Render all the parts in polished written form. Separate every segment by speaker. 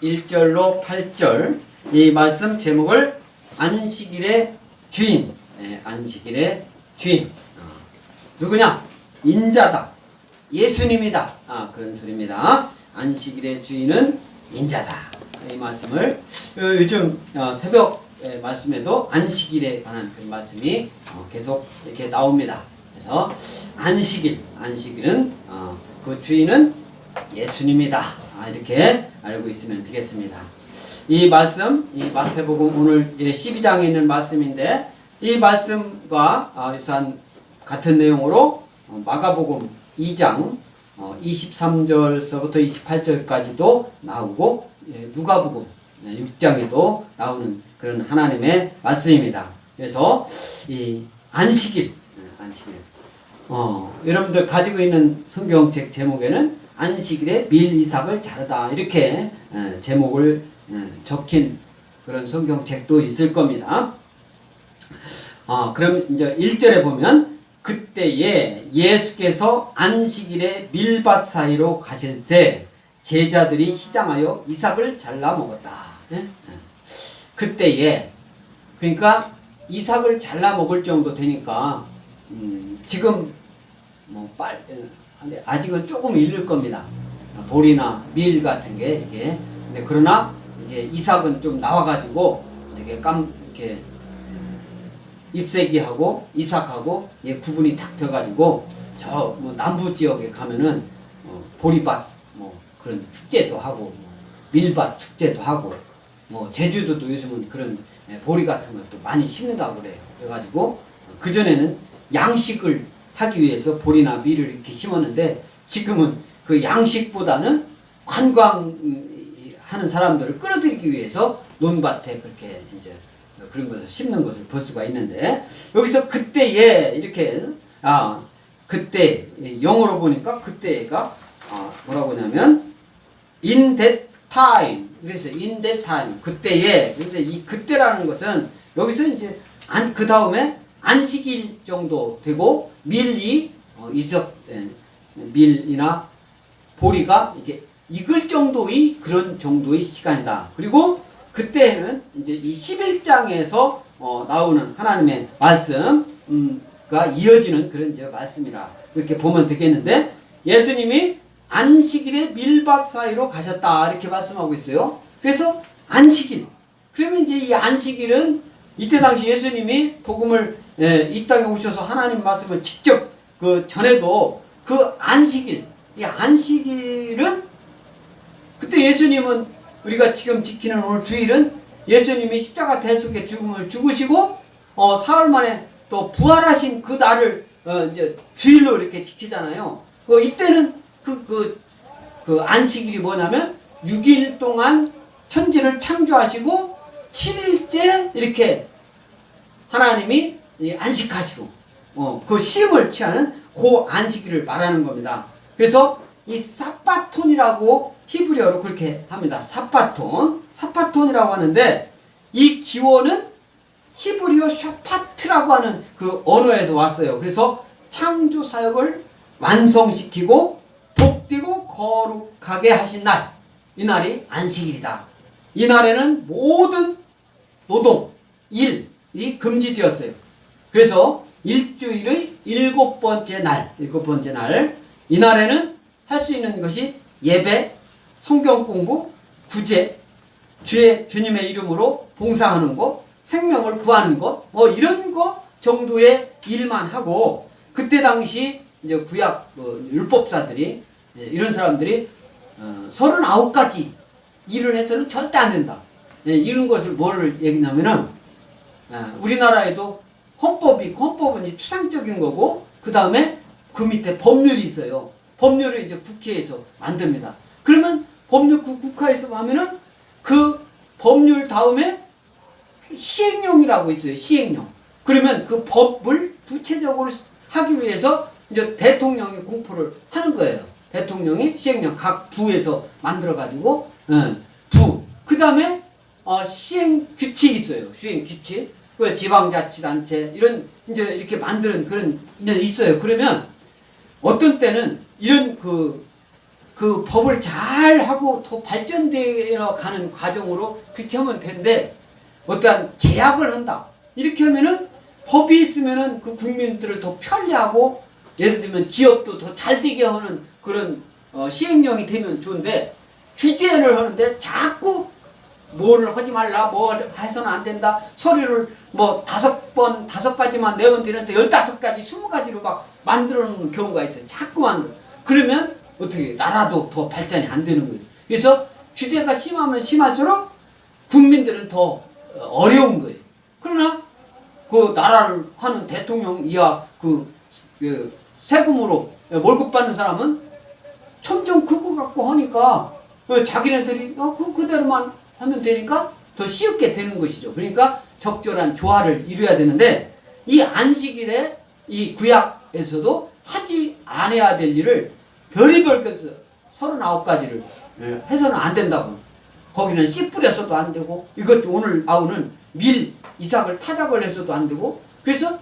Speaker 1: 1절로 8절 이 말씀 제목을 안식일의 주인, 안식일의 주인. 누구냐? 인자다. 예수님이다. 그런 소리입니다. 안식일의 주인은 인자다. 이 말씀을 요즘 새벽 말씀에도 안식일에 관한 그 말씀이 계속 이렇게 나옵니다. 그래서 안식일은 그 주인은 예수님이다. 이렇게 알고 있으면 되겠습니다. 이 말씀, 이 마태복음 오늘 12장에 있는 말씀인데 이 말씀과 유사한 같은 내용으로 마가복음 2장 23절서부터 28절까지도 나오고 누가복음 6장에도 나오는 그런 하나님의 말씀입니다. 그래서 이 안식일 여러분들 가지고 있는 성경책 제목에는 안식일에 밀 이삭을 자르다 이렇게 제목을 적힌 그런 성경책도 있을 겁니다. 그럼 이제 1절에 보면 그때에 예수께서 안식일에 밀밭 사이로 가실새 제자들이 시장하여 이삭을 잘라 먹었다. 그때에 그러니까 이삭을 잘라 먹을 정도 되니까 지금 아직은 조금 이를 겁니다. 보리나 밀 같은 게 이게 근데 그러나 이게 이삭은 좀 나와가지고 이렇게 잎새기하고 이삭하고 구분이 딱 돼가지고 저 남부 지역에 가면은 보리밭 그런 축제도 하고 밀밭 축제도 하고 제주도도 요즘은 그런 보리 같은 것도 많이 심는다고 그래요. 그래가지고 그 전에는 양식을 하기 위해서 보리나 밀을 이렇게 심었는데 지금은 그 양식보다는 관광하는 사람들을 끌어들이기 위해서 논밭에 그렇게 이제 그런 것을 심는 것을 볼 수가 있는데 여기서 그때에 이렇게 그때 영어로 보니까 그때가 뭐라고 하냐면 in that time 그래서 in that time 그때에 근데 이 그때라는 것은 여기서 이제 그 다음에 안식일 정도 되고 밀이 밀이나 보리가 이게 익을 정도의 그런 정도의 시간이다. 그리고 그때는 이제 이 11장에서 나오는 하나님의 말씀가 이어지는 그런 이제 말씀이라 이렇게 보면 되겠는데 예수님이 안식일에 밀밭 사이로 가셨다 이렇게 말씀하고 있어요. 그래서 안식일 그러면 이제 이 안식일은 이때 당시 예수님이 복음을 이 땅에 오셔서 하나님 말씀을 직접 전에도 그 안식일 이 안식일은 그때 예수님은 우리가 지금 지키는 오늘 주일은 예수님이 십자가 대속의 죽음을 죽으시고 사흘 만에 또 부활하신 그 날을 이제 주일로 이렇게 지키잖아요. 이때는 그 안식일이 뭐냐면 6일 동안 천지를 창조하시고 7일째 이렇게 하나님이 안식하시고 그 쉼을 취하는 그 안식일을 말하는 겁니다. 그래서 이 사바톤이라고 히브리어로 그렇게 합니다. 사바톤이라고 하는데 이 기원은 히브리어 샤파트라고 하는 그 언어에서 왔어요. 그래서 창조 사역을 완성시키고 복되고 거룩하게 하신 날, 이 날이 안식일이다. 이 날에는 모든 노동, 일이 금지되었어요. 그래서 일주일의 7번째 날, 이 날에는 할 수 있는 것이 예배, 성경 공부, 구제, 주님의 이름으로 봉사하는 것, 생명을 구하는 것, 이런 것 정도의 일만 하고, 그때 당시 이제 구약 율법사들이 이런 사람들이 39가지 일을 해서는 절대 안 된다. 이런 것을 뭐를 얘기냐면은 우리나라에도 헌법은 이제 추상적인 거고 그 다음에 그 밑에 법률이 있어요. 법률을 이제 국회에서 만듭니다. 그러면 법률 국회에서 하면은 그 법률 다음에 시행령이라고 있어요. 시행령. 그러면 그 법을 구체적으로 하기 위해서 이제 대통령이 공포를 하는 거예요. 대통령이 시행령 각 부에서 만들어 가지고 부. 그 다음에 시행 규칙이 있어요. 시행 규칙. 그 지방자치단체 이런 이제 이렇게 만드는 그런 있어요. 그러면 어떤 때는 이런 그 그 법을 잘 하고 더 발전되어 가는 과정으로 그렇게 하면 되는데 어떠한 제약을 한다. 이렇게 하면은 법이 있으면은 그 국민들을 더 편리하고 예를 들면 기업도 더 잘 되게 하는 그런 시행령이 되면 좋은데 규제를 하는데 자꾸 뭐를 하지 말라, 뭐 해서는 안 된다, 서류를 뭐 5번, 5가지만 내면 되는데 15가지, 20가지로 막 만들어 놓는 경우가 있어요. 자꾸만. 그러면 어떻게, 나라도 더 발전이 안 되는 거예요. 그래서 규제가 심하면 심할수록 국민들은 더 어려운 거예요. 그러나 그 나라를 하는 대통령 이하 그 세금으로 월급 받는 사람은 점점 그거 갖고 하니까 자기네들이 그대로만 하면 되니까 더 쉽게 되는 것이죠. 그러니까 적절한 조화를 이루어야 되는데 이 안식일에 이 구약에서도 하지 않아야 될 일을 별의별 것에서 39가지를 해서는 안 된다고. 거기는 씨 뿌려서도 안 되고, 이것 오늘 나오는 밀 이삭을 타작을 해서도 안 되고, 그래서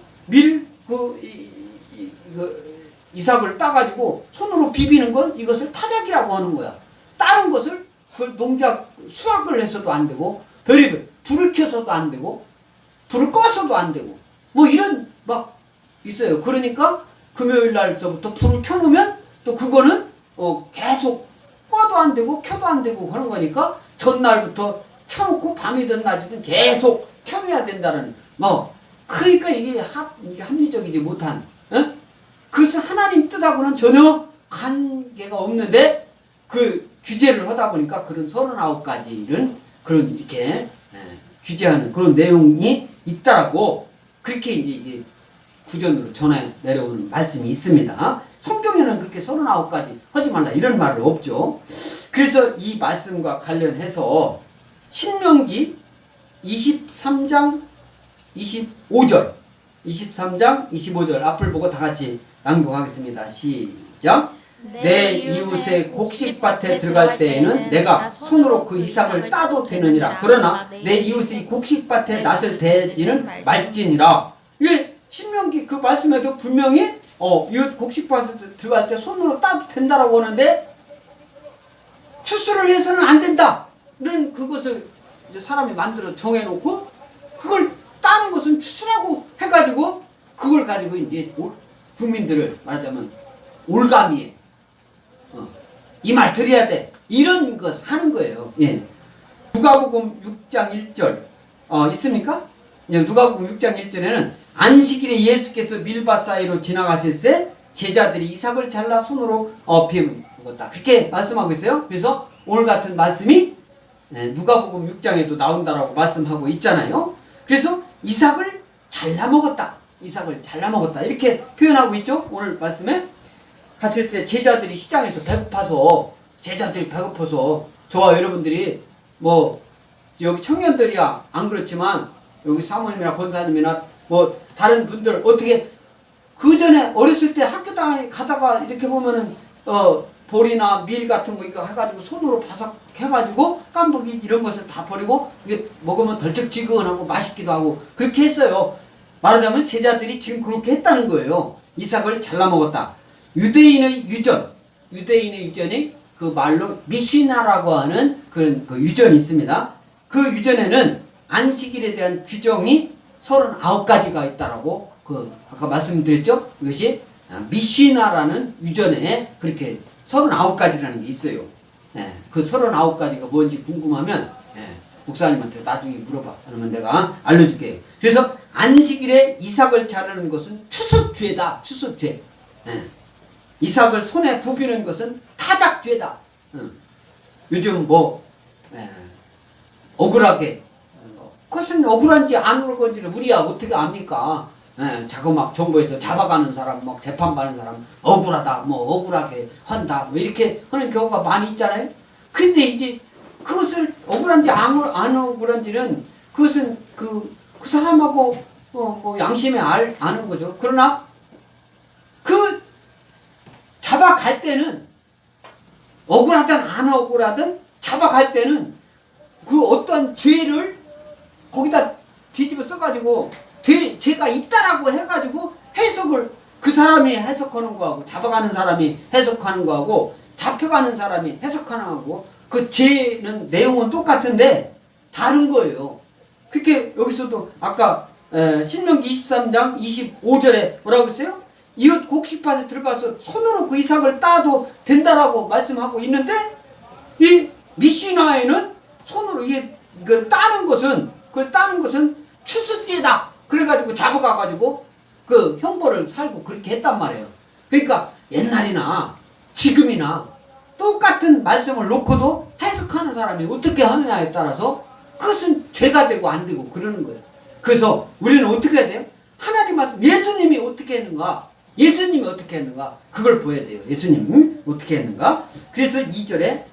Speaker 1: 이삭을 따가지고 손으로 비비는 건 이것을 타작이라고 하는 거야. 다른 것을 그 농작 수확을 해서도 안 되고, 별의별 불을 켜서도 안 되고, 불을 꺼서도 안 되고, 뭐 이런 막 있어요. 그러니까 금요일 날서부터 불을 켜놓으면 또 그거는 계속 꺼도 안 되고 켜도 안 되고 하는 거니까 전날부터 켜놓고 밤이든 낮이든 계속 켜놔야 된다는, 뭐 그러니까 이게 합리적이지 못한, 그것은 하나님 뜻하고는 전혀 관계가 없는데 그 규제를 하다 보니까 그런 39가지는 그런 이렇게 규제하는 그런 내용이 있다라고, 그렇게 이제 구전으로 전해 내려오는 말씀이 있습니다. 성경에는 그렇게 39가지 하지 말라 이런 말은 없죠. 그래서 이 말씀과 관련해서 신명기 23장 25절 23장 25절 앞을 보고 다 같이 낭독하겠습니다. 시작. 내 이웃의 곡식밭에 들어갈 때에는 내가 손으로 그 이삭을 따도 되느니라. 그러나 내 이웃의 곡식밭에 낫을 대지는 말지니라. 이게 신명기 그 말씀에도 분명히 이웃 곡식밭에 들어갈 때 손으로 따도 된다라고 하는데 추수를 해서는 안 된다는 그것을 이제 사람이 만들어 정해놓고 그걸 따는 것은 추수라고 해가지고 그걸 가지고 이제 국민들을 말하자면 올가미에 이 말 드려야 돼 이런 것 하는 거예요. 예. 누가복음 6장 1절 있습니까? 예, 누가복음 6장 1절에는 안식일에 예수께서 밀밭 사이로 지나가실 때 제자들이 이삭을 잘라 손으로 비웠다. 그렇게 말씀하고 있어요. 그래서 오늘 같은 말씀이 누가복음 6장에도 나온다라고 말씀하고 있잖아요. 그래서 이삭을 잘라 먹었다. 이삭을 잘라 먹었다. 이렇게 표현하고 있죠. 오늘 말씀에 갔을 때 제자들이 시장에서 배고파서 저와 여러분들이 뭐 여기 청년들이야 안 그렇지만 여기 사모님이나 권사님이나 뭐 다른 분들 어떻게 그 전에 어렸을 때 학교 가다가 이렇게 보면은 볼이나 밀 같은 거 이거 해가지고 손으로 바삭 해가지고 깐부기 이런 것을 다 버리고 이게 먹으면 덜쩍지근하고 맛있기도 하고 그렇게 했어요. 말하자면 제자들이 지금 그렇게 했다는 거예요. 이삭을 잘라 먹었다. 유대인의 유전이 그 말로 미시나라고 하는 그런 그 유전이 있습니다. 그 유전에는 안식일에 대한 규정이 39가지가 있다라고 아까 말씀드렸죠. 이것이 미시나라는 유전에 그렇게 39가지라는 게 있어요. 그 39가지가 뭔지 궁금하면 목사님한테 나중에 물어봐. 그러면 내가 알려줄게요. 그래서 안식일에 이삭을 자르는 것은 추수죄다. 추수죄. 이삭을 손에 부비는 것은 타작죄다. 요즘 뭐 억울하게 그것은 억울한지 안 억울한지를 우리야 어떻게 압니까? 자꾸 막 정부에서 잡아가는 사람, 막 재판받는 사람 억울하다, 뭐 억울하게 한다, 뭐 이렇게 하는 경우가 많이 있잖아요. 근데 이제 그것을 억울한지 안 억울한지는 그것은 그 사람하고 뭐 양심에 아는 거죠. 그러나 그 잡아갈 때는 억울하든 안 억울하든 잡아갈 때는 그 어떤 죄를 거기다 뒤집어 써가지고 죄가 있다라고 해가지고 해석을 그 사람이 해석하는 거하고 잡아가는 사람이 해석하는 거하고 잡혀가는 사람이 해석하는 거고 그 죄는 내용은 똑같은데 다른 거예요. 그렇게 여기서도 아까 신명기 23장 25절에 뭐라고 했어요? 이웃 곡식밭에 들어가서 손으로 그 이삭을 따도 된다라고 말씀하고 있는데 이 미시나에는 손으로 이걸 따는 것은 추수죄다. 그래가지고 잡아가가지고 그 형벌을 살고 그렇게 했단 말이에요. 그러니까 옛날이나 지금이나 똑같은 말씀을 놓고도 해석하는 사람이 어떻게 하느냐에 따라서 그것은 죄가 되고 안 되고 그러는 거예요. 그래서 우리는 어떻게 해야 돼요? 하나님 말씀, 예수님이 어떻게 했는가? 그걸 보여야 돼요. 예수님 어떻게 했는가? 그래서 2절에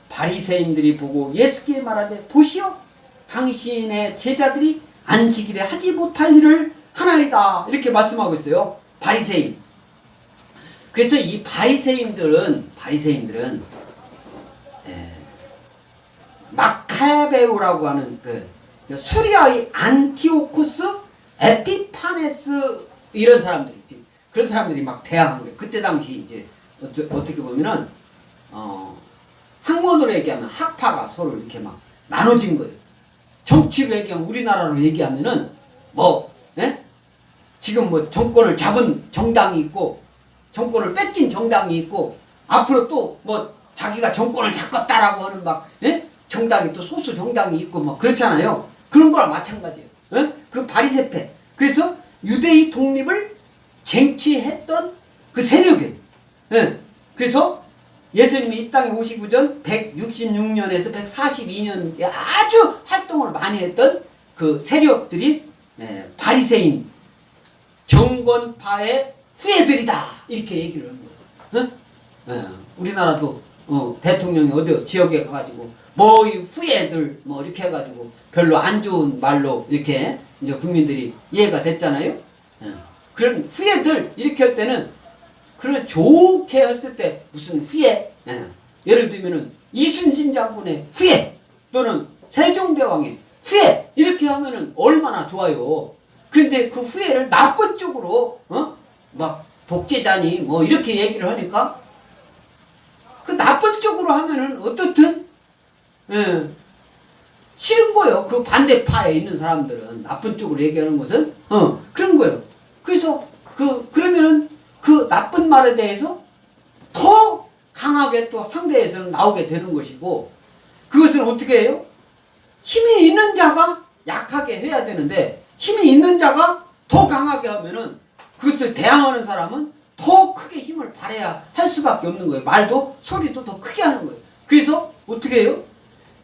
Speaker 1: 바리새인들이 보고 예수께 말하되 보시오, 당신의 제자들이 안식일에 하지 못할 일을 하나이다. 이렇게 말씀하고 있어요. 바리새인. 그래서 이 바리새인들은 마카베오라고 하는 그 수리아의 안티오쿠스, 에피파네스 이런 사람들이 있지. 그런 사람들이 막 대항한 거예요. 그때 당시 이제 어떻게 보면은 학문으로 얘기하면 학파가 서로 이렇게 막 나눠진 거예요. 정치로 얘기하면 우리나라로 얘기하면은 지금 뭐 정권을 잡은 정당이 있고 정권을 뺏긴 정당이 있고 앞으로 또 뭐 자기가 정권을 잡겠다라고 하는 막 정당이 또 소수 정당이 있고 뭐 그렇잖아요. 그런 거랑 마찬가지예요. 그 바리새파. 그래서 유대의 독립을 쟁취했던 그 세력이에요. 그래서 예수님이 이 땅에 오시기 전 166년에서 142년에 아주 활동을 많이 했던 그 세력들이 바리새인 정권파의 후예들이다. 이렇게 얘기를 한 거예요. 우리나라도 대통령이 어디 지역에 가가지고 뭐이 후예들 뭐 이렇게 해가지고 별로 안 좋은 말로 이렇게 이제 국민들이 이해가 됐잖아요. 그런 후예들 이렇게 할 때는 그런 좋게 했을 때 무슨 후예? 예를 들면은 이순신 장군의 후예 또는 세종대왕의 후예 이렇게 하면은 얼마나 좋아요. 그런데 그 후예를 나쁜 쪽으로 막 독재자니 뭐 이렇게 얘기를 하니까 그 나쁜 쪽으로 하면은 어떻든 싫은 거예요. 그 반대파에 있는 사람들은 나쁜 쪽으로 얘기하는 것은 그런 거예요. 그래서 그러면은 그 나쁜 말에 대해서 더 강하게 또 상대에서는 나오게 되는 것이고 그것은 어떻게 해요? 힘이 있는 자가 약하게 해야 되는데 힘이 있는 자가 더 강하게 하면은 그것을 대항하는 사람은 더 크게 힘을 발해야 할 수밖에 없는 거예요. 말도 소리도 더 크게 하는 거예요. 그래서 어떻게 해요?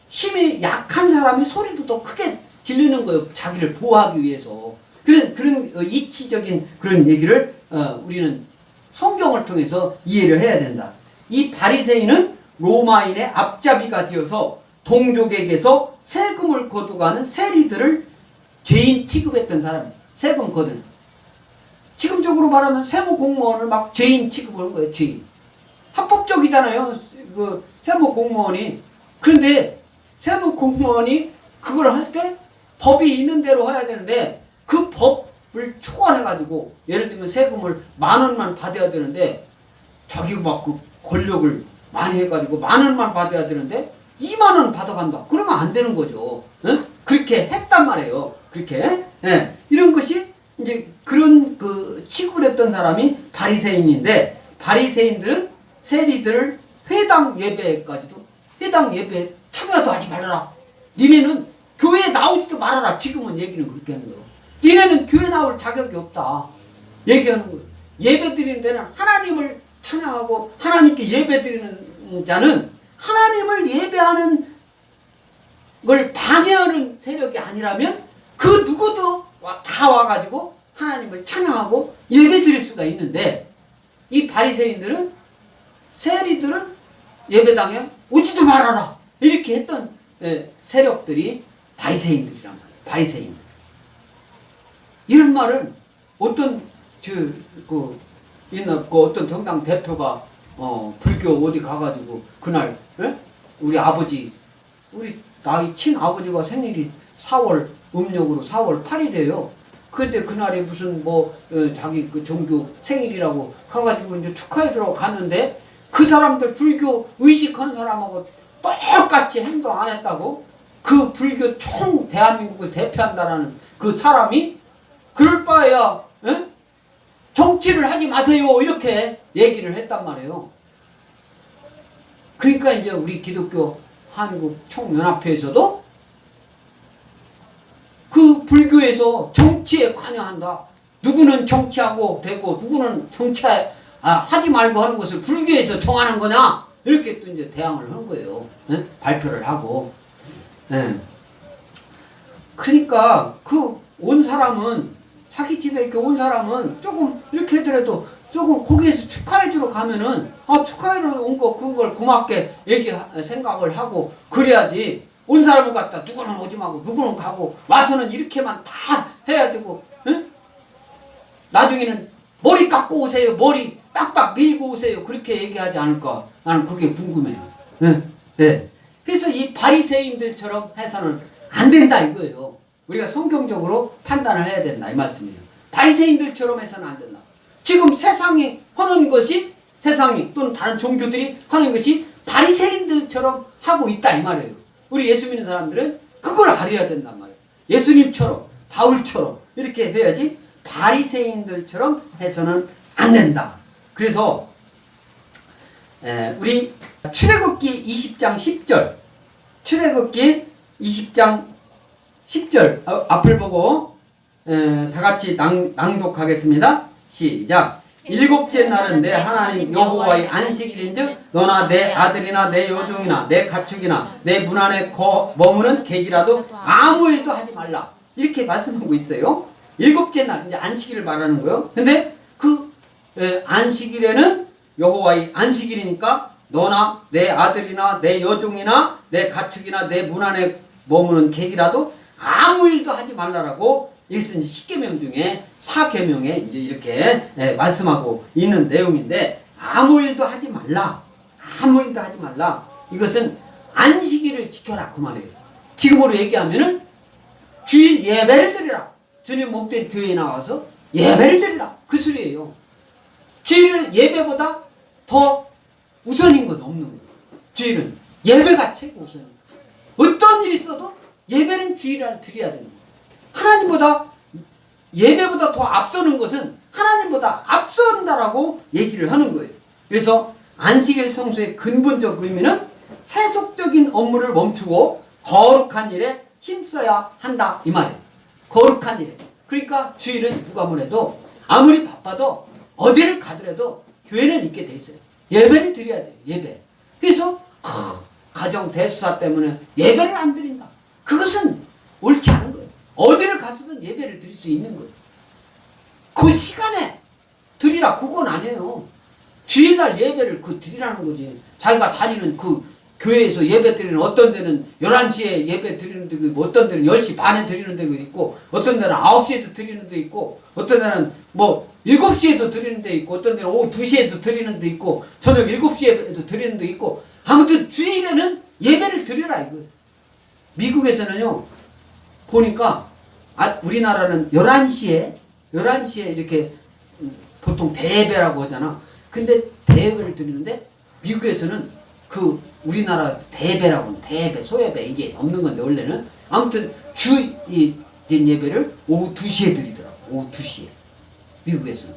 Speaker 1: 힘이 약한 사람이 소리도 더 크게 지르는 거예요. 자기를 보호하기 위해서. 그런 이치적인 그런 얘기를 우리는 성경을 통해서 이해를 해야 된다. 이 바리새인은 로마인의 앞잡이가 되어서 동족에게서 세금을 거두가는 세리들을 죄인 취급했던 사람이에요. 세금 거두는. 지금적으로 말하면 세무 공무원을 막 죄인 취급하는 거예요. 죄인. 합법적이잖아요. 그 세무 공무원이. 그런데 세무 공무원이 그걸 할 때 법이 있는 대로 해야 되는데 그 법을 초월해가지고 예를 들면 세금을 10,000원만 받아야 되는데 자기가 막 그 권력을 많이 해가지고 10,000원만 받아야 되는데 20,000원 받아간다. 그러면 안 되는 거죠. 그렇게 했단 말이에요. 그렇게. 이런 것이 이제 그런 그 취급을 했던 사람이 바리새인인데 바리새인들은 세리들을 회당 예배까지도 회당 예배에 참여도 하지 말아라. 니네는 교회에 나오지도 말아라. 지금은 얘기는 그렇게 하는 거예요. 니네는 교회 나올 자격이 없다. 얘기하는 거예요. 예배 드리는 데는 하나님을 찬양하고 하나님께 예배 드리는 자는 하나님을 예배하는 걸 방해하는 세력이 아니라면 그 누구도 다 와가지고 하나님을 찬양하고 예배 드릴 수가 있는데 이 바리새인들은 세리들은 예배당에 오지도 말아라 이렇게 했던 세력들이 바리새인들이란 말이에요. 바리새인들. 이런 말을 어떤 어떤 정당 대표가 불교 어디 가가지고 그날 우리 아버지 우리 나이 친아버지가 생일이 4월 음력으로 4월 8일이에요. 근데 그날에 무슨 자기 그 종교 생일이라고 가가지고 이제 축하해 주러 갔는데 그 사람들 불교 의식하는 사람하고 똑같이 행동 안 했다고? 그 불교 총 대한민국을 대표한다라는 그 사람이 그럴 바에야 에? 정치를 하지 마세요 이렇게 얘기를 했단 말이에요. 그러니까 이제 우리 기독교 한국 총연합회에서도 그 불교에서 정치에 관여한다. 누구는 정치하고 되고 누구는 하지 말고 하는 것을 불교에서 정하는 거냐? 이렇게 또 이제 대항을 하는 거예요. 에? 발표를 하고. 예. 그러니까 그 온 사람은 자기 집에 이렇게 온 사람은 조금 이렇게 하더라도 조금 거기에서 축하해주러 가면은 축하해주러 온 거 그걸 고맙게 생각을 하고 그래야지. 온 사람을 갖다 누구는 오지 말고 누구는 가고 와서는 이렇게만 다 해야 되고 에? 나중에는 머리 깎고 오세요. 머리 빡빡 밀고 오세요. 그렇게 얘기하지 않을까? 나는 그게 궁금해요. 네. 네. 그래서 이 바리새인들처럼 해서는 안 된다 이거예요. 우리가 성경적으로 판단을 해야 된다 이 말씀이에요. 바리새인들처럼 해서는 안 된다. 지금 세상이 하는 것이 세상이 또는 다른 종교들이 하는 것이 바리새인들처럼 하고 있다 이 말이에요. 우리 예수 믿는 사람들은 그걸 알아야 된단 말이에요. 예수님처럼 바울처럼 이렇게 해야지 바리새인들처럼 해서는 안 된다. 그래서 우리 출애굽기 20장 10절 출애굽기 20장 10절 앞을 보고 다 같이 낭독하겠습니다. 시작. 일곱째 날은 내 하나님 여호와의 안식일인즉 너나 내 아들이나 내 여종이나 내 가축이나 내 문 안에 머무는 객이라도 아무 일도 하지 말라. 이렇게 말씀하고 있어요. 일곱째 날 이제 안식일을 말하는 거예요. 근데 그 안식일에는 여호와의 안식일이니까 너나 내 아들이나 내 여종이나 내 가축이나 내 문 안에 머무는 객이라도 아무 일도 하지 말라라고 이것은 십계명 중에 사계명에 이제 이렇게 말씀하고 있는 내용인데 아무 일도 하지 말라. 아무 일도 하지 말라. 이것은 안식일을 지켜라 그 말이에요. 지금으로 얘기하면은 주일 예배를 드리라. 주님 목된 교회에 나와서 예배를 드리라. 그 소리예요. 주일은 예배보다 더 우선인 건 없는 거예요. 주일은 예배가 최고 우선인 거예요. 어떤 일이 있어도 예배는 주일을 드려야 되는 거예요. 하나님보다 예배보다 더 앞서는 것은 하나님보다 앞선다라고 얘기를 하는 거예요. 그래서 안식일 성수의 근본적 의미는 세속적인 업무를 멈추고 거룩한 일에 힘써야 한다 이 말이에요. 거룩한 일에. 그러니까 주일은 누가 뭐래도 아무리 바빠도 어디를 가더라도 교회는 있게 돼 있어요. 예배를 드려야 돼요. 예배. 그래서 가정 대수사 때문에 예배를 안 드린다. 그것은 옳지 않은 거예요. 어디를 가서든 예배를 드릴 수 있는 거예요. 그 시간에 드리라 그건 아니에요. 주일날 예배를 드리라는 거지. 자기가 다니는 그 교회에서 예배 드리는 어떤 데는 11시에 예배 드리는 데도 있고 어떤 데는 10시 반에 드리는 데도 있고 어떤 데는 9시에도 드리는 데 있고 어떤 데는 뭐 7시에도 드리는 데 있고 어떤 데는 오후 2시에도 드리는 데 있고 저녁 7시에도 드리는 데 있고 아무튼 주일에는 예배를 드리라 이거예요. 미국에서는요 보니까 우리나라는 11시에 이렇게 보통 대예배라고 하잖아. 근데 대예배를 드리는데 미국에서는 그 우리나라 대예배라고는 대예배, 소예배 이게 없는 건데 원래는 아무튼 주일 예배를 오후 2시에 드리더라고. 오후 2시에 미국에서는.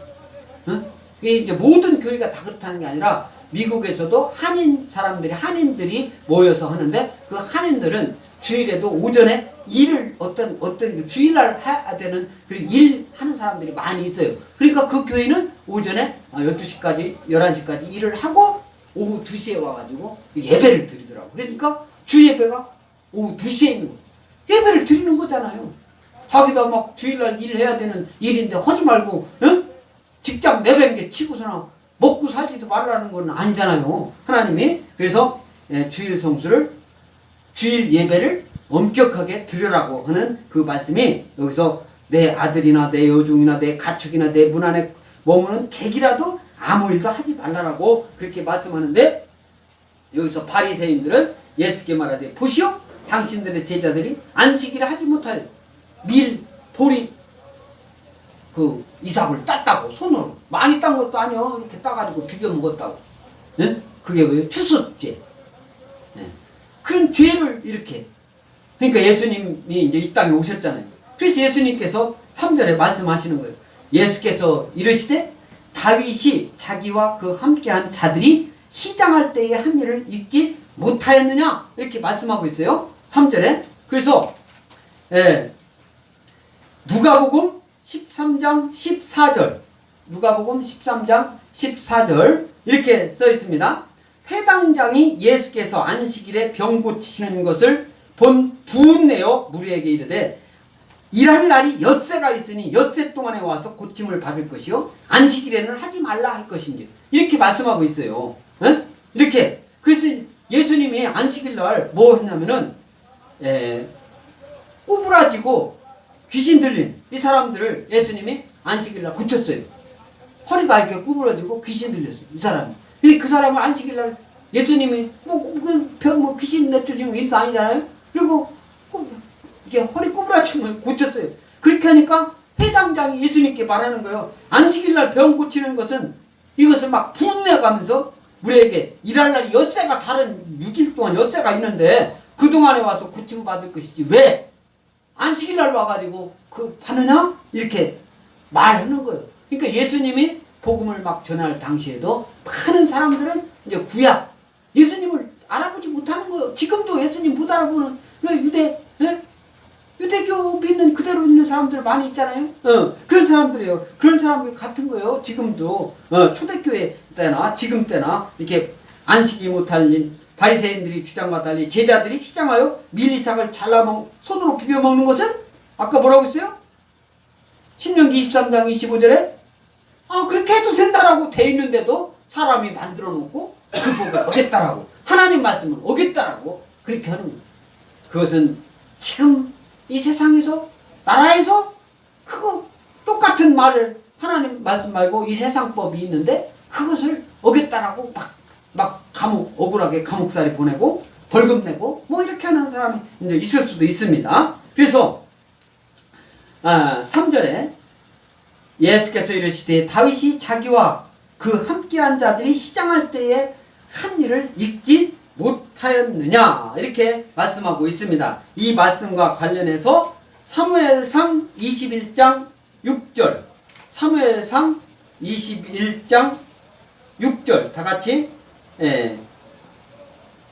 Speaker 1: 응? 이게 이제 모든 교회가 다 그렇다는 게 아니라 미국에서도 한인들이 모여서 하는데 그 한인들은 주일에도 오전에 일을 어떤 주일날 해야 되는 일 하는 사람들이 많이 있어요. 그러니까 그 교회는 오전에 12시까지 11시까지 일을 하고 오후 2시에 와가지고 예배를 드리더라고. 그러니까 주 예배가 오후 2시에 있는 거예요. 예배를 드리는 거잖아요. 자기가 막 주일날 일해야 되는 일인데 하지 말고 응? 직장 내뱉게 치고서나 먹고 살지도 말라는 건 아니잖아요. 하나님이. 그래서 주일 성수를 주일 예배를 엄격하게 드리라고 하는 그 말씀이 여기서 내 아들이나 내 여종이나 내 가축이나 내 문 안에 머무는 객이라도 아무 일도 하지 말라라고 그렇게 말씀하는데 여기서 바리새인들은 예수께 말하되 보시오 당신들의 제자들이 안식일에 하지 못할 보리 이삭을 땄다고 손으로 많이 딴 것도 아니요 이렇게 따가지고 비벼 먹었다고 네? 그게 뭐예요? 추수죄. 네. 그런 죄를 이렇게. 그러니까 예수님이 이제 이 땅에 오셨잖아요. 그래서 예수님께서 3절에 말씀하시는 거예요. 예수께서 이르시되 다윗이 자기와 그 함께한 자들이 시장할 때의 한 일을 읽지 못하였느냐? 이렇게 말씀하고 있어요. 3절에. 그래서 누가복음 13장 14절, 누가복음 13장 14절 이렇게 써 있습니다. 회당장이 예수께서 안식일에 병 고치시는 것을 본 분내어 무리에게 이르되 일할 날이 엿새가 있으니 엿새 동안에 와서 고침을 받을 것이요 안식일에는 하지 말라 할 것인지 이렇게 말씀하고 있어요. 에? 이렇게. 그래서 예수님이 안식일날 뭐 했냐면은 구부라지고 귀신 들린 이 사람들을 예수님이 안식일날 고쳤어요. 허리가 이렇게 구부러지고 귀신 들렸어요. 이 사람이. 그 사람을 안식일날 예수님이 뭐 귀신 내쫓으면 일도 아니잖아요. 그리고 이게 허리 구부라지면 고쳤어요. 그렇게 하니까 회당장이 예수님께 말하는 거예요. 안식일날 병 고치는 것은 이것을 막 분내가면서 우리에게 일할 날이 엿새가 다른 6일 동안 엿새가 있는데 그동안에 와서 고침 받을 것이지 왜 안식일날 와가지고 하느냐? 이렇게 말하는 거예요. 그러니까 예수님이 복음을 막 전할 당시에도 많은 사람들은 이제 구약 예수님을 알아보지 못하는 거예요. 지금도 예수님 못 알아보는 유대교 믿는 그대로 있는 사람들 많이 있잖아요. 그런 사람들이에요. 그런 사람들 같은 거예요. 지금도 초대교회 때나 지금 때나 이렇게 안식이 못할 일 바리새인들이 주장과 달리 제자들이 시장하여 밀리삭을 손으로 비벼 먹는 것은 아까 뭐라고 했어요? 신명기 23장 25절에 그렇게 해도 된다라고 돼 있는데도 사람이 만들어 놓고 그 법을 어겼다라고 하나님 말씀을 어겼다라고 그렇게 하는 거예요. 그것은 지금 이 세상에서 나라에서 그거 똑같은 말을 하나님 말씀 말고 이 세상법이 있는데 그것을 어겼다라고 막 억울하게 감옥살이 보내고 벌금 내고 뭐 이렇게 하는 사람이 이제 있을 수도 있습니다. 그래서 3절에 예수께서 이르시되 다윗이 자기와 그 함께한 자들이 시장할 때에 한 일을 읽지 못하였느냐 이렇게 말씀하고 있습니다. 이 말씀과 관련해서 사무엘상 21장 6절 사무엘상 21장 6절 다같이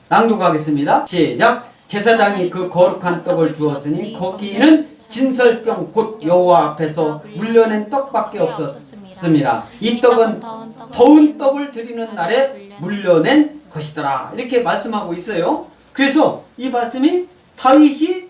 Speaker 1: 낭독하겠습니다. 시작. 제사장이 그 거룩한 떡을 주었으니 거기는 진설병 곧 여호와 앞에서 물려낸 떡밖에 없었습니다. 이 떡은 더운 떡을 드리는 날에 물려낸 것이더라 이렇게 말씀하고 있어요. 그래서 이 말씀이 다윗이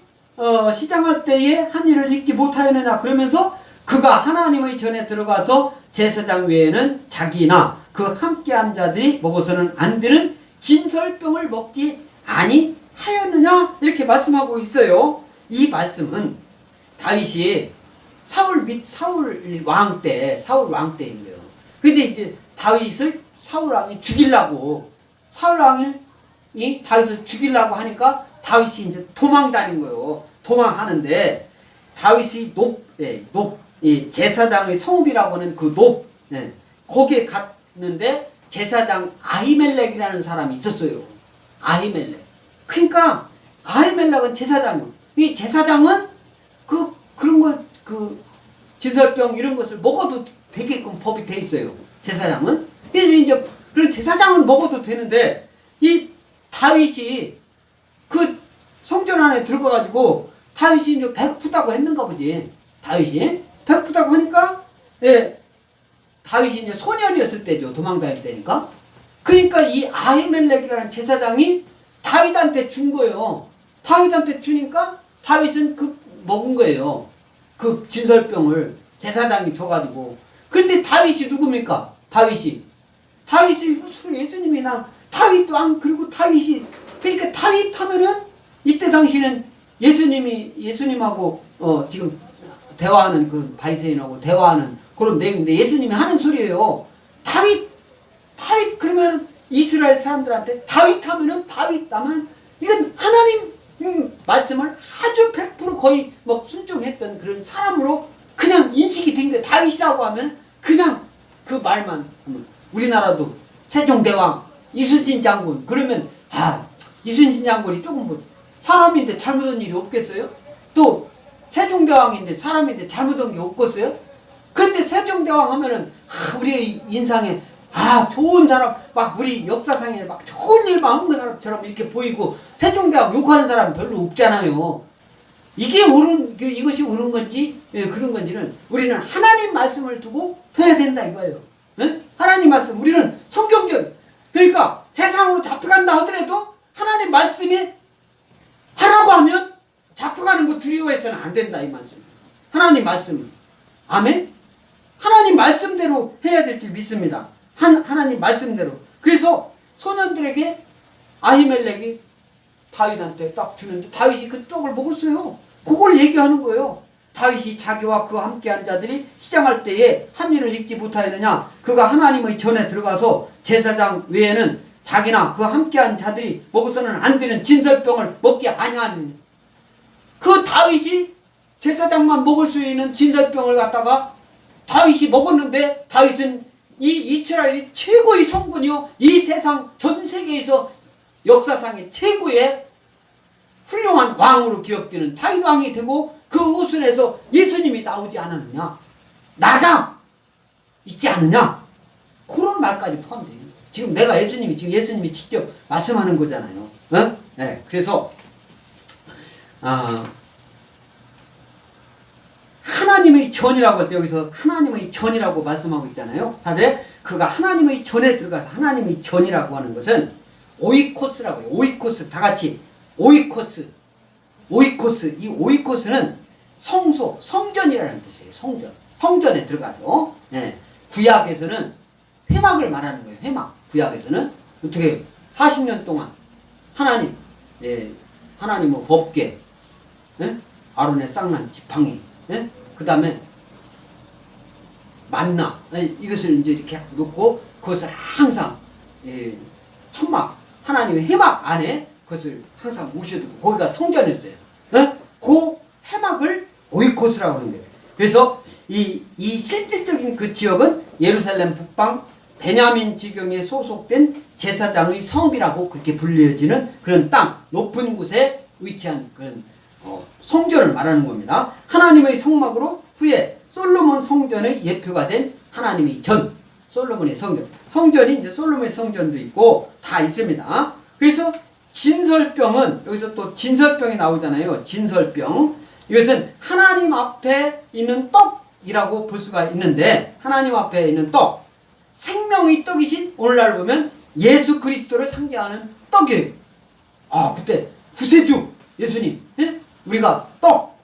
Speaker 1: 시장할 때에 한 일을 읽지 못하였느냐 그러면서 그가 하나님의 전에 들어가서 제사장 외에는 자기나 그 함께한 자들이 먹어서는 안 되는 진설병을 먹지 아니하였느냐 이렇게 말씀하고 있어요. 이 말씀은 다윗이 사울 왕 때인 거예요. 근데 이제 다윗을 사울 왕이 죽이려고 사울 왕이 다윗을 죽이려고 하니까 다윗이 이제 도망 다닌 거예요. 도망하는데 다윗이 이 제사장의 성읍이라고 하는 그 거기에 갔는데 제사장 아히멜렉이라는 사람이 있었어요. 아히멜렉. 그러니까 아히멜렉은 제사장이요. 이 제사장은 그런 거 진설병 이런 것을 먹어도 되게끔 법이 돼 있어요. 제사장은. 그래서 이제 그런 제사장은 먹어도 되는데 이 다윗이 그 성전 안에 들어가가지고 다윗이 이제 배고프다고 했는가 보지. 다윗이 배고프다고 하니까 다윗이 이제 소년이었을 때죠. 도망다닐 때니까. 그러니까 이 아히멜렉이라는 제사장이 다윗한테 준 거예요. 다윗한테 주니까 다윗은 먹은 거예요. 그 진설병을 제사장이 줘가지고. 그런데 다윗이 누굽니까? 다윗이 예수님이 다윗도 안 그리고 다윗이 그러니까 다윗 하면은 이때 당시는 예수님하고 지금 대화하는 그 바리새인하고 대화하는 그런 내용인데 예수님이 하는 소리예요. 다윗 그러면 이스라엘 사람들한테 다윗 하면 이건 하나님 말씀을 아주 100% 거의 순종했던 그런 사람으로 그냥 인식이 된 게 다윗이라고 하면 그냥 그 말만 하면 우리나라도 세종대왕 이순신 장군. 그러면 이순신 장군이 조금 뭐 사람인데 잘못한 일이 없겠어요? 또 세종대왕인데 사람인데 잘못한 게 없겠어요? 그런데 세종대왕 하면은 우리 인상에 좋은 사람, 막 우리 역사상에 막 좋은 일만 한 사람처럼 이렇게 보이고, 세종대왕 욕하는 사람 별로 없잖아요. 이게 이것이 옳은 건지, 그런 건지는 우리는 하나님 말씀을 두고 둬야 된다 이거예요. 하나님 말씀, 우리는 성경적, 그러니까 세상으로 잡혀간다 하더라도 하나님 말씀이 하라고 하면 잡혀가는 거 두려워해서는 안 된다 이 말씀. 하나님 말씀. 아멘? 하나님 말씀대로 해야 될 줄 믿습니다. 하나님 말씀대로. 그래서 소년들에게 아히멜렉이 다윗한테 딱 주는데 다윗이 그 떡을 먹었어요. 그걸 얘기하는 거예요. 다윗이 자기와 그와 함께한 자들이 시장할 때에 한 일을 잊지 못하였느냐. 그가 하나님의 전에 들어가서 제사장 외에는 자기나 그와 함께한 자들이 먹어서는 안 되는 진설병을 먹지 아니하느냐. 그 다윗이 제사장만 먹을 수 있는 진설병을 갖다가 다윗이 먹었는데, 다윗은 이 이스라엘이 최고의 성군이요, 이 세상 전 세계에서 역사상의 최고의 훌륭한 왕으로 기억되는 다윗 왕이 되고, 그 우순에서 예수님이 나오지 않았느냐, 나가 있지 않느냐, 그런 말까지 포함돼요. 지금 예수님이 직접 말씀하는 거잖아요. 네, 그래서 하나님의 전이라고 할 때 여기서 하나님의 전이라고 말씀하고 있잖아요. 다들 그가 하나님의 전에 들어가서 하나님의 전이라고 하는 것은 오이코스라고 해요. 오이코스. 다 같이 오이코스. 오이코스. 이 오이코스는 성소, 성전이라는 뜻이에요. 성전. 성전에 들어가서. 네. 구약에서는 회막을 말하는 거예요. 회막. 구약에서는 어떻게 40년 동안 하나님, 하나님의 법궤, 아론의 쌍난 지팡이, 그 다음에 만나, 이것을 이제 이렇게 놓고 그것을 항상 천막, 하나님의 해막 안에 그것을 항상 모셔두고, 거기가 성전이었어요. 그 해막을 오이코스라고 하는 거예요. 그래서 이 실질적인 그 지역은 예루살렘 북방 베냐민 지경에 소속된 제사장의 성읍이라고 그렇게 불려지는 그런 땅, 높은 곳에 위치한 그런 성전을 말하는 겁니다. 하나님의 성막으로 후에 솔로몬 성전의 예표가 된 하나님의 전, 솔로몬의 성전. 성전이 이제 솔로몬의 성전도 있고 다 있습니다. 그래서 진설병은, 여기서 또 진설병이 나오잖아요. 진설병. 이것은 하나님 앞에 있는 떡이라고 볼 수가 있는데, 하나님 앞에 있는 떡, 생명의 떡이신, 오늘날 보면 예수 그리스도를 상징하는 떡이에요. 그때 구세주 예수님, 우리가 또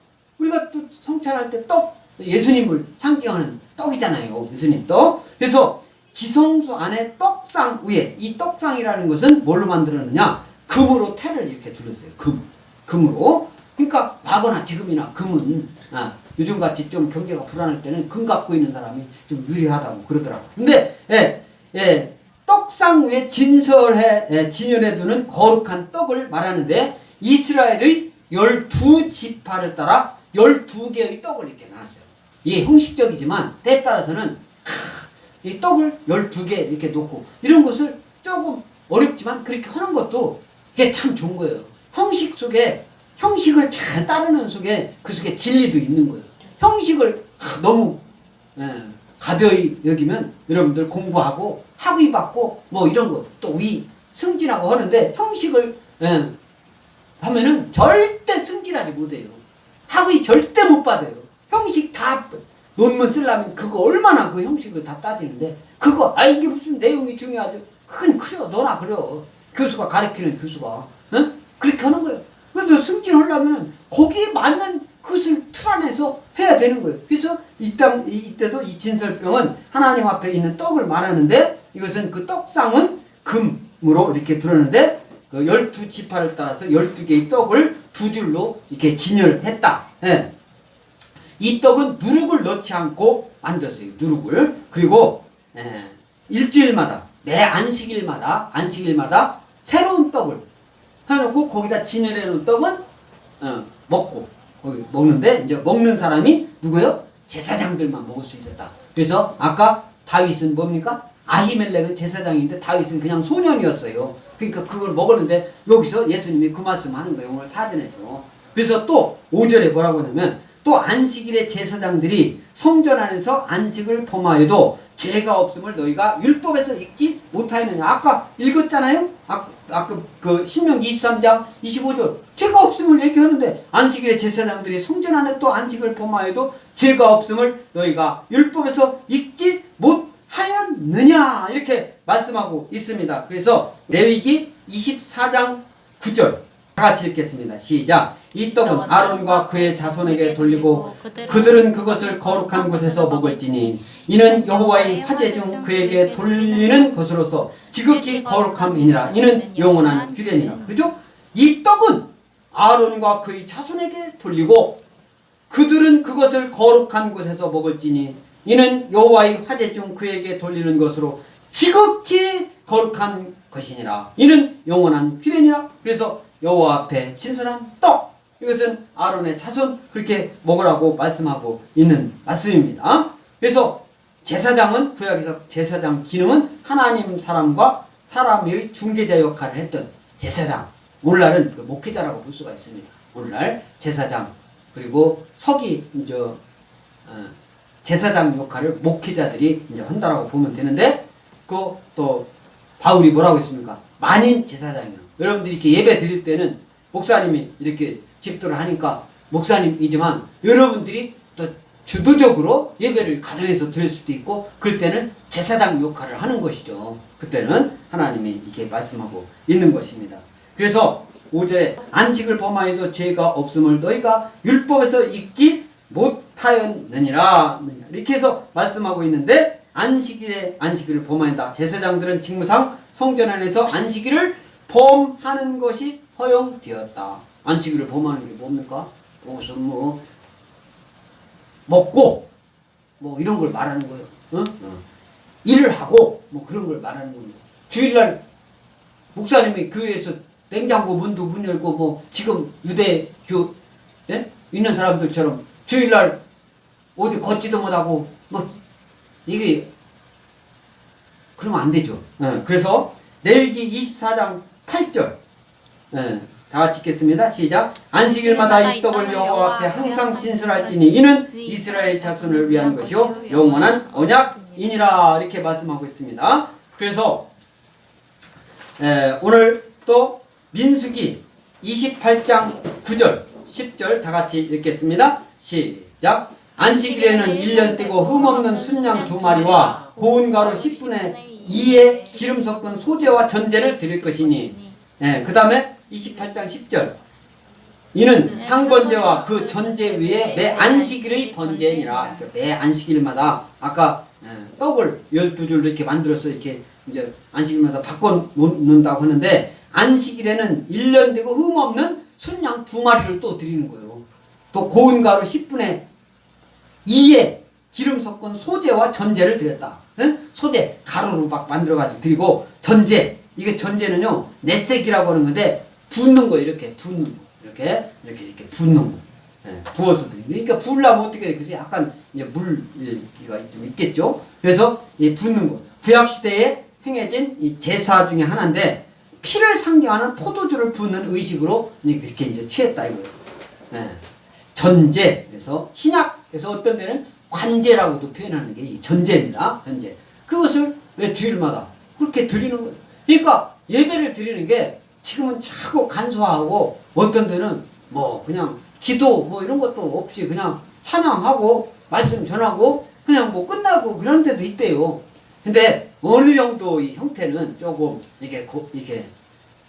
Speaker 1: 성찬할 때 떡, 예수님을 상징하는 떡이잖아요. 예수님 떡. 그래서 지성소 안에 떡상 위에, 이 떡상이라는 것은 뭘로 만들었느냐? 금으로 태를 이렇게 둘렀어요. 금으로. 그러니까 과거나 지금이나 금은 요즘같이 좀 경제가 불안할 때는 금 갖고 있는 사람이 좀 유리하다고 그러더라고요. 근데 떡상 위에 진열해 두는 거룩한 떡을 말하는데, 이스라엘의 12지파를 따라 12개의 떡을 이렇게 놨어요. 이게 형식적이지만 때에 따라서는 이 떡을 12개 이렇게 놓고, 이런 것을 조금 어렵지만 그렇게 하는 것도 이게 참 좋은 거예요. 형식을 잘 따르는 속에, 그 속에 진리도 있는 거예요. 형식을 너무 가벼이 여기면 여러분들 공부하고 학위 받고 뭐 이런 거 또 승진하고 하는데, 형식을 하면은 절대 승진하지 못해요. 학위 절대 못 받아요. 형식 다 논문 쓰려면 그거 얼마나 그 형식을 다 따지는데, 그거 이게 무슨 내용이 중요하죠. 그건 그래요. 너나 그래요. 교수가 가르치는 교수가 그렇게 하는 거예요. 그래도 승진하려면 거기에 맞는 그것을 틀 안에서 해야 되는 거예요. 그래서 이때도 이 진설병은 하나님 앞에 있는 떡을 말하는데, 이것은 그 떡상은 금으로 이렇게 들었는데, 그 12지파를 따라서 12개의 떡을 두 줄로 이렇게 진열했다. 이 떡은 누룩을 넣지 않고 만들었어요. 누룩을. 그리고 일주일마다, 매 안식일마다 새로운 떡을 해놓고 거기다 진열해 놓은 떡은 먹고, 거기 먹는데, 이제 먹는 사람이 누구예요? 제사장들만 먹을 수 있었다. 그래서 아까 다윗은 뭡니까? 아히멜렉은 제사장인데 다윗은 그냥 소년이었어요. 그러니까 그걸 먹었는데 여기서 예수님이 그 말씀 하는 거예요. 오늘 사전에서. 그래서 또 5절에 뭐라고 하냐면 또 안식일에 제사장들이 성전 안에서 안식을 범하여도 죄가 없음을 너희가 율법에서 읽지 못하였느냐. 아까 읽었잖아요. 아까 그 신명기 23장 25절 죄가 없음을 얘기하는데 안식일에 제사장들이 성전 안에 또 안식을 범하여도 죄가 없음을 너희가 율법에서 읽지 못하였느냐 이렇게 말씀하고 있습니다. 그래서 레위기 24장 9절 다 같이 읽겠습니다. 시작. 이 떡은 아론과 그의 자손에게 돌리고 그들은 그것을 거룩한 곳에서 먹을지니 이는 여호와의 화제 중 그에게 돌리는 것으로서 지극히 거룩함이니라. 이는 영원한 규례니라. 그죠? 이 떡은 아론과 그의 자손에게 돌리고 그들은 그것을 거룩한 곳에서 먹을지니 이는 여호와의 화제 중 그에게 돌리는 것으로 지극히 거룩한 것이니라. 이는 영원한 규례니라. 그래서 여호와 앞에 진설한 떡, 이것은 아론의 자손 그렇게 먹으라고 말씀하고 있는 말씀입니다. 그래서 제사장은 구약에서 제사장 기능은 하나님 사람과 사람의 중개자 역할을 했던 제사장, 오늘날은 그 목회자라고 볼 수가 있습니다. 오늘날 제사장 그리고 서기 제사장 역할을 목회자들이 이제 한다라고 보면 되는데 그 또 바울이 뭐라고 했습니까? 만인 제사장이요. 여러분들이 이렇게 예배 드릴 때는 목사님이 이렇게 집도를 하니까 목사님이지만 여러분들이 또 주도적으로 예배를 가정에서 드릴 수도 있고 그럴 때는 제사장 역할을 하는 것이죠. 그때는 하나님이 이렇게 말씀하고 있는 것입니다. 그래서 5절에 안식을 범하여도 죄가 없음을 너희가 율법에서 읽지 못하였느니라 이렇게 해서 말씀하고 있는데 안식일을 범한다. 제사장들은 직무상 성전 안에서 안식일을 범하는 것이 허용되었다. 안식일을 범하는 게 뭡니까? 무슨 먹고 이런 걸 말하는 거예요. 일을 하고 그런 걸 말하는 겁니다. 주일날 목사님이 교회에서 냉장고 문도 문 열고 지금 유대교 있는 사람들처럼 주일날 어디 걷지도 못하고 이게 그러면 안 되죠. 그래서 레위기 24장 8절 다 같이 읽겠습니다. 시작. 안식일마다 이 떡을 여호와 앞에 항상 진술할지니 이는 이스라엘 자손을 위한 것이요 영원한 언약이니라 이렇게 말씀하고 있습니다. 그래서 오늘 또 민수기 28장 9절 10절 다 같이 읽겠습니다. 시작. 안식일에는 1년 떼고 흠없는 순양 2마리와 고운 가루 10분의 2의 기름 섞은 소제와 전제를 드릴 것이니 그 다음에 28장 10절 이는 상번제와 그 전제 위에 매 안식일의 번제니라. 그러니까 매 안식일마다 아까 떡을 12줄 이렇게 만들어서 이렇게 이제 안식일마다 바꿔 놓는다고 하는데 안식일에는 1년 되고 흠없는 순양 2마리를 또 드리는 거예요. 또 고운 가루 10분의 2에 기름 섞은 소제와 전제를 드렸다. 소제 가루로 막 만들어가지고 드리고 전제 이게 전제는요 내색이라고 하는 건데 붓는 거 이렇게 붓는 거 이렇게 붓는 거 부어서 드리는 거. 그러니까 부으려면 어떻게 돼? 그래서 약간 이제 물기가 좀 있겠죠. 그래서 이 붓는 거 구약 시대에 행해진 이 제사 중에 하나인데 피를 상징하는 포도주를 붓는 의식으로 이렇게 이제 취했다 이거예요. 전제 그래서 신약에서 어떤 데는 관제라고도 표현하는 게 이 전제입니다. 전제 그것을 왜 주일마다 그렇게 드리는 거예요. 그러니까 예배를 드리는 게 지금은 자꾸 간소하고 어떤 데는 그냥 기도 이런 것도 없이 그냥 찬양하고 말씀 전하고 그냥 끝나고 그런 데도 있대요. 근데 어느 정도의 형태는 조금 이게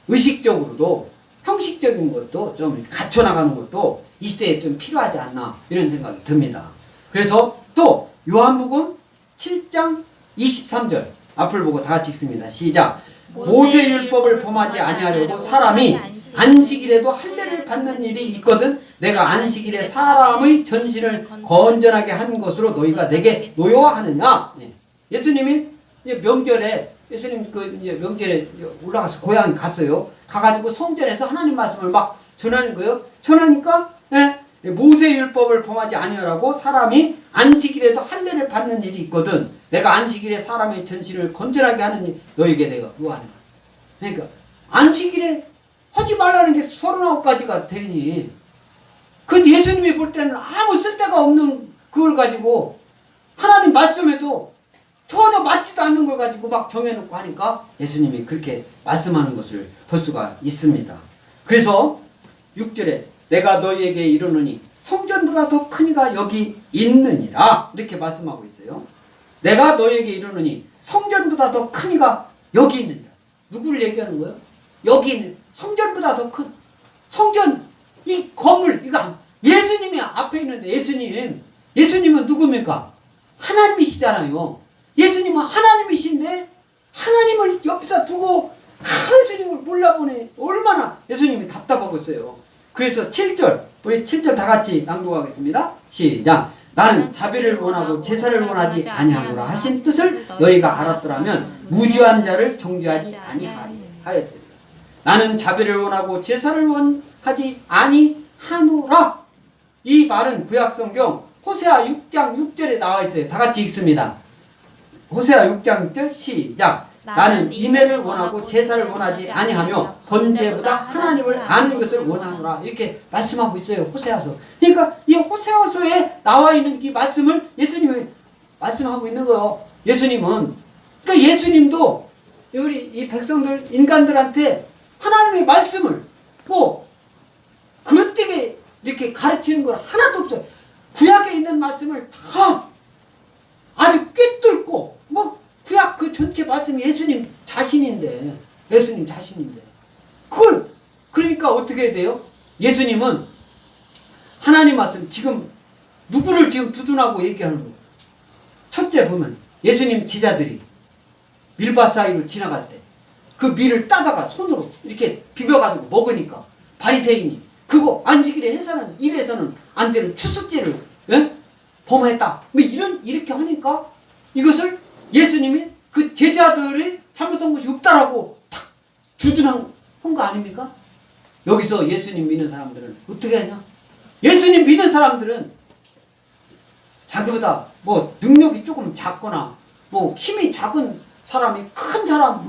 Speaker 1: 의식적으로도 형식적인 것도 좀 갖춰나가는 것도 이 시대에 좀 필요하지 않나 이런 생각이 듭니다. 그래서 또 요한복음 7장 23절 앞을 보고 다 같이 읽습니다. 시작. 모세율법을 범하지 아니하려고 사람이 안식일에도 할례를 받는 일이 있거든 내가 안식일에 사람의 전신을 건전하게 한 것으로 너희가 내게 노여워하느냐. 예수님이 명절에 예수님 명절에 올라가서 고향에 갔어요. 가가지고 성전에서 하나님 말씀을 막 전하는 거예요. 전하니까 모세의 율법을 범하지 아니하라고 사람이 안식일에도 할례를 받는 일이 있거든. 내가 안식일에 사람의 전신을 건전하게 하는 일 너에게 내가 요하노라. 그러니까 안식일에 하지 말라는 게 39가지가 되니 그 예수님이 볼 때는 아무 쓸데가 없는 그걸 가지고 하나님 말씀에도 전혀 맞지도 않는 걸 가지고 막 정해놓고 하니까 예수님이 그렇게 말씀하는 것을 볼 수가 있습니다. 그래서 6절에 내가 너희에게 이르노니 성전보다 더 큰 이가 여기 있느니라 이렇게 말씀하고 있어요. 내가 너희에게 이르노니 성전보다 더 큰 이가 여기 있느니라. 누구를 얘기하는 거예요? 여기 있는 성전보다 더 큰 성전, 이 건물, 이거 예수님이 앞에 있는데 예수님은 누굽니까? 하나님이시잖아요. 예수님은 하나님이신데 하나님을 옆에다 두고 예수님을 몰라보네. 얼마나 예수님이 답답하겠어요. 그래서 7절, 우리 7절 다 같이 낭독하겠습니다. 시작. 나는 자비를 원하고 제사를 원하지 아니하노라 하신 뜻을 너희가 알았더라면 무죄한 자를 정죄하지 아니하였으리라. 나는 자비를 원하고 제사를 원하지 아니하노라. 이 말은 구약성경 호세아 6장 6절에 나와 있어요. 다 같이 읽습니다. 호세아 6장 6절 시작. 나는 인애를 원하고 제사를 원하지 아니하며 번제보다 하나님을 아는 것을 원하노라. 이렇게 말씀하고 있어요. 호세아서. 그러니까 이 호세아서에 나와 있는 이 말씀을 예수님이 말씀하고 있는 거예요. 예수님은. 그러니까 예수님도 우리 이 백성들 인간들한테 하나님의 말씀을 그때게 이렇게 가르치는 건 하나도 없어요. 구약에 있는 말씀을 다 아주 꿰뚫고 구약 그 전체 말씀이 예수님 자신인데 그걸 그러니까 어떻게 해야 돼요? 예수님은 하나님 말씀 지금 누구를 지금 두둔하고 얘기하는 거예요. 첫째 보면 예수님 제자들이 밀밭 사이로 지나갈 때 그 밀을 따다가 손으로 이렇게 비벼가지고 먹으니까 바리새인이 그거 안식일에 해서는 일해서는 안 되는 추수죄를 범했다. 이렇게 하니까 이것을 예수님이 그 제자들이 잘못한 것이 없다라고 탁 두둔한 거 아닙니까? 여기서 예수님 믿는 사람들은 어떻게 하냐? 예수님 믿는 사람들은 자기보다 능력이 조금 작거나 힘이 작은 사람이 큰 사람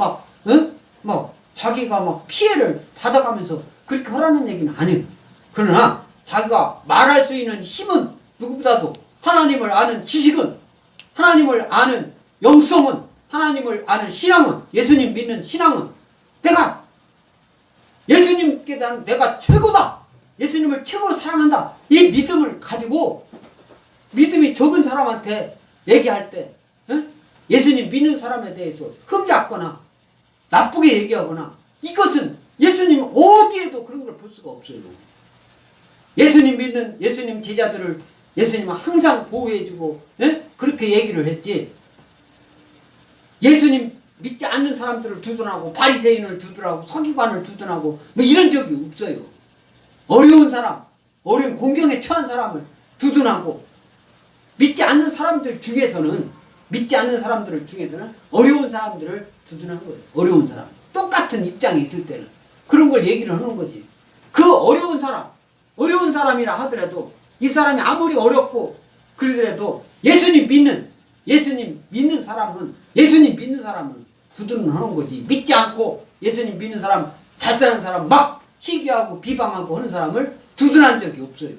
Speaker 1: 자기가 피해를 받아가면서 그렇게 하라는 얘기는 아니에요. 그러나 자기가 말할 수 있는 힘은 누구보다도 하나님을 아는 지식은 하나님을 아는 영성은 하나님을 아는 신앙은 예수님 믿는 신앙은 내가 예수님께 대한 내가 최고다. 예수님을 최고로 사랑한다. 이 믿음을 가지고 믿음이 적은 사람한테 얘기할 때 예수님 믿는 사람에 대해서 흠잡거나 나쁘게 얘기하거나 이것은 예수님 어디에도 그런 걸 볼 수가 없어요. 예수님 믿는 예수님 제자들을 예수님은 항상 보호해주고 그렇게 얘기를 했지. 예수님 믿지 않는 사람들을 두둔하고 바리새인을 두둔하고 서기관을 두둔하고 이런 적이 없어요. 어려운 사람, 어려운 공경에 처한 사람을 두둔하고 믿지 않는 사람들 중에서는 어려운 사람들을 두둔하는 거예요. 어려운 사람. 똑같은 입장에 있을 때는 그런 걸 얘기를 하는 거지. 그 어려운 사람이라 하더라도 이 사람이 아무리 어렵고 그러더라도 예수님 믿는 사람은 두둔을 하는 거지. 믿지 않고 예수님 믿는 사람, 잘 사는 사람 막 시기하고 비방하고 하는 사람을 두둔한 적이 없어요.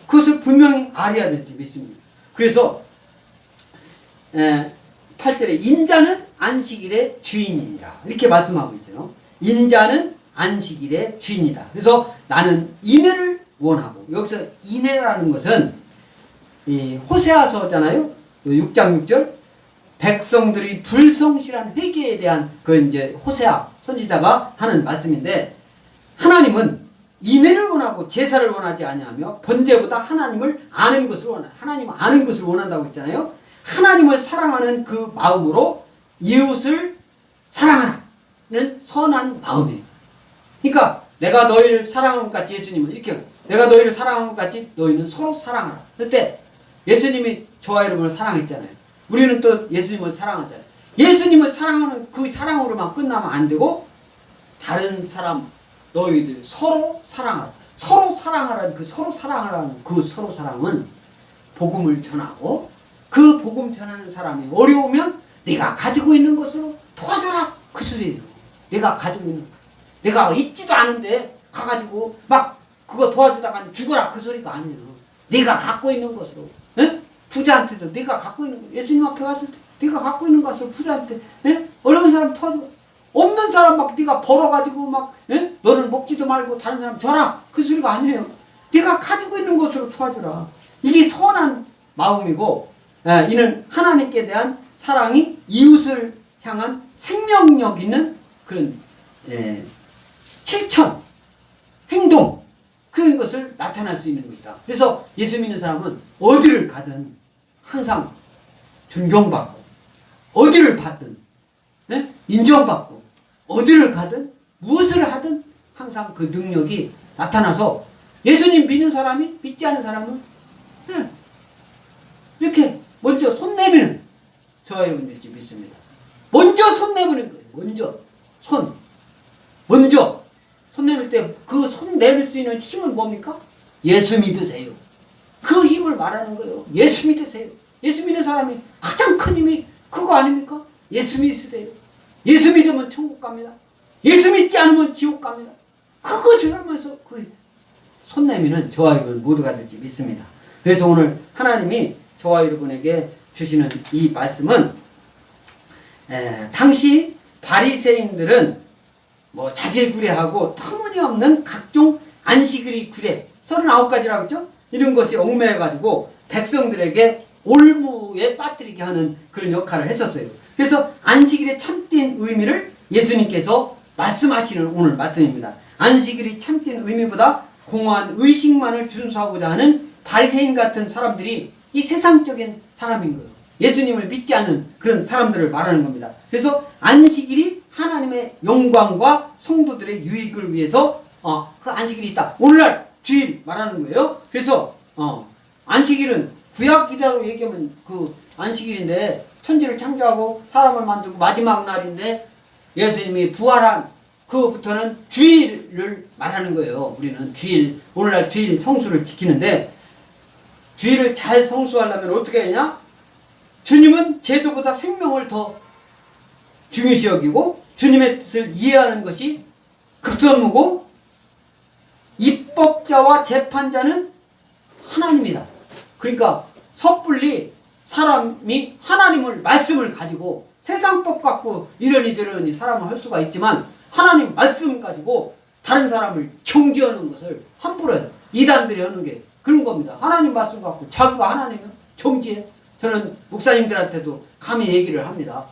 Speaker 1: 그것을 분명히 알아야 될지 믿습니다. 그래서 8절에 인자는 안식일의 주인이니라 이렇게 말씀하고 있어요. 인자는 안식일의 주인이다. 그래서 나는 인애를 원하고 여기서 인애라는 것은 호세아서잖아요. 6장 6절 백성들이 불성실한 회개에 대한 이제 호세아 선지자가 하는 말씀인데 하나님은 인애를 원하고 제사를 원하지 아니하며 번제보다 하나님을 아는 것을 원한다. 하나님을 아는 것을 원한다고 했잖아요. 하나님을 사랑하는 그 마음으로 이웃을 사랑하는 선한 마음이에요. 그러니까 내가 너희를 사랑한 것 같이 예수님은 이렇게 내가 너희를 사랑한 것 같이 너희는 서로 사랑하라. 그때 예수님이 저와 여러분을 사랑했잖아요. 우리는 또 예수님을 사랑하잖아요. 예수님을 사랑하는 그 사랑으로만 끝나면 안 되고 다른 사람 너희들 서로 사랑하라. 서로 사랑하라는 그 서로 사랑은 복음을 전하고 그 복음 전하는 사람이 어려우면 내가 가지고 있는 것으로 도와줘라 그 소리예요. 내가 가지고 있는 거. 내가 있지도 않은데 가가지고 막 그거 도와주다가 죽어라 그 소리가 아니에요. 내가 갖고 있는 것으로 에? 부자한테도 내가 갖고 있는 거 예수님 앞에 왔을 때 네가 갖고 있는 것을 부자한테 에? 어려운 사람 도와줘. 없는 사람 막 네가 벌어가지고 막 에? 너는 먹지도 말고 다른 사람 줘라 그 소리가 아니에요. 네가 가지고 있는 것으로 도와줘라. 이게 선한 마음이고 이는 하나님께 대한 사랑이 이웃을 향한 생명력 있는 그런 실천, 행동 그런 것을 나타날 수 있는 것이다. 그래서 예수 믿는 사람은 어디를 가든 항상 존경받고 어디를 받든 인정받고 어디를 가든 무엇을 하든 항상 그 능력이 나타나서 예수님 믿는 사람이 믿지 않은 사람은 이렇게 먼저 손 내미는 저와 여러분들이 믿습니다. 먼저 손 내미는 거예요. 먼저 손 내밀 때 그 손 내밀 수 있는 힘은 뭡니까? 예수 믿으세요. 그 힘을 말하는 거예요. 예수 믿으세요. 예수 믿는 사람이 가장 큰 힘이 그거 아닙니까? 예수 믿으세요. 예수 믿으면 천국 갑니다. 예수 믿지 않으면 지옥 갑니다. 그거 전하면서 그 손 내미는 저와 여러분 모두가 될지 믿습니다. 그래서 오늘 하나님이 저와 여러분에게 주시는 이 말씀은 당시 바리새인들은 뭐 자질구레하고 터무니없는 각종 안식일이 구례 39가지라고 했죠? 이런 것이 얽매여가지고 백성들에게 올무에 빠뜨리게 하는 그런 역할을 했었어요. 그래서 안식일의 참된 의미를 예수님께서 말씀하시는 오늘 말씀입니다. 안식일이 참된 의미보다 공허한 의식만을 준수하고자 하는 바리새인 같은 사람들이 이 세상적인 사람인 거예요. 예수님을 믿지 않는 그런 사람들을 말하는 겁니다. 그래서 안식일이 하나님의 영광과 성도들의 유익을 위해서 그 안식일이 있다. 오늘날 주일 말하는 거예요. 그래서 안식일은 구약기대로 얘기하면 그 안식일인데 천지를 창조하고 사람을 만들고 마지막 날인데 예수님이 부활한 그부터는 주일을 말하는 거예요. 우리는 주일, 오늘날 주일 성수를 지키는데 주일을 잘 성수하려면 어떻게 하냐? 주님은 제도보다 생명을 더 중요시 여기고 주님의 뜻을 이해하는 것이 급선무고 입법자와 재판자는 하나님이다. 그러니까 섣불리 사람이 하나님을 말씀을 가지고 세상법 갖고 이러니 사람을 할 수가 있지만 하나님 말씀 가지고 다른 사람을 정죄하는 것을 함부로 해요. 이단들이 하는 게 그런 겁니다. 하나님 말씀 갖고 자기가 하나님은 정죄해. 저는 목사님들한테도 감히 얘기를 합니다.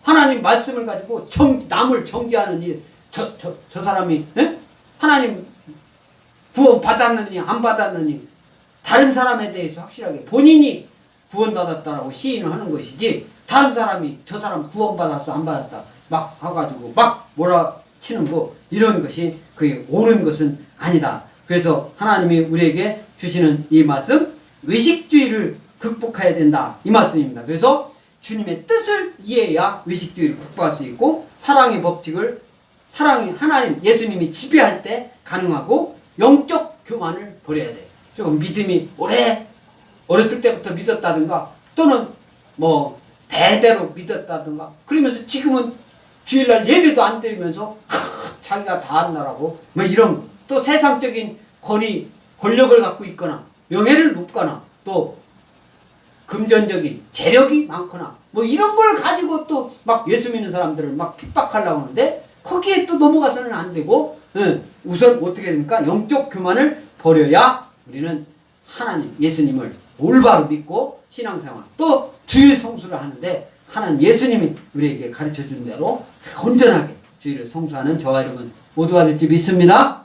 Speaker 1: 하나님 말씀을 가지고 남을 정죄하는 일, 저 사람이 하나님 구원 받았느니 안 받았느니 다른 사람에 대해서 확실하게 본인이 구원받았다라고 시인을 하는 것이지 다른 사람이 저 사람 구원받았어 안 받았다 막 가가지고 막 몰아치는 거 이런 것이 그게 옳은 것은 아니다. 그래서 하나님이 우리에게 주시는 이 말씀 외식주의를 극복해야 된다 이 말씀입니다. 그래서 주님의 뜻을 이해해야 외식주의를 극복할 수 있고 사랑의 법칙을 사랑이 하나님 예수님이 지배할 때 가능하고 영적 교만을 버려야 돼. 조금 믿음이 어렸을 때부터 믿었다든가 또는 뭐 대대로 믿었다든가 그러면서 지금은 주일날 예배도 안 드리면서 자기가 다 한다라고 뭐 이런 또 세상적인 권력을 갖고 있거나 명예를 높거나 또 금전적인 재력이 많거나 뭐 이런 걸 가지고 또 막 예수 믿는 사람들을 막 핍박하려고 하는데 거기에 또 넘어가서는 안 되고 우선 어떻게 됩니까? 영적 교만을 버려야 우리는 하나님 예수님을 올바로 믿고 신앙생활 또 주일 성수를 하는데 하나님 예수님이 우리에게 가르쳐준 대로 온전하게 주일을 성수하는 저와 여러분 모두가 될지 믿습니다.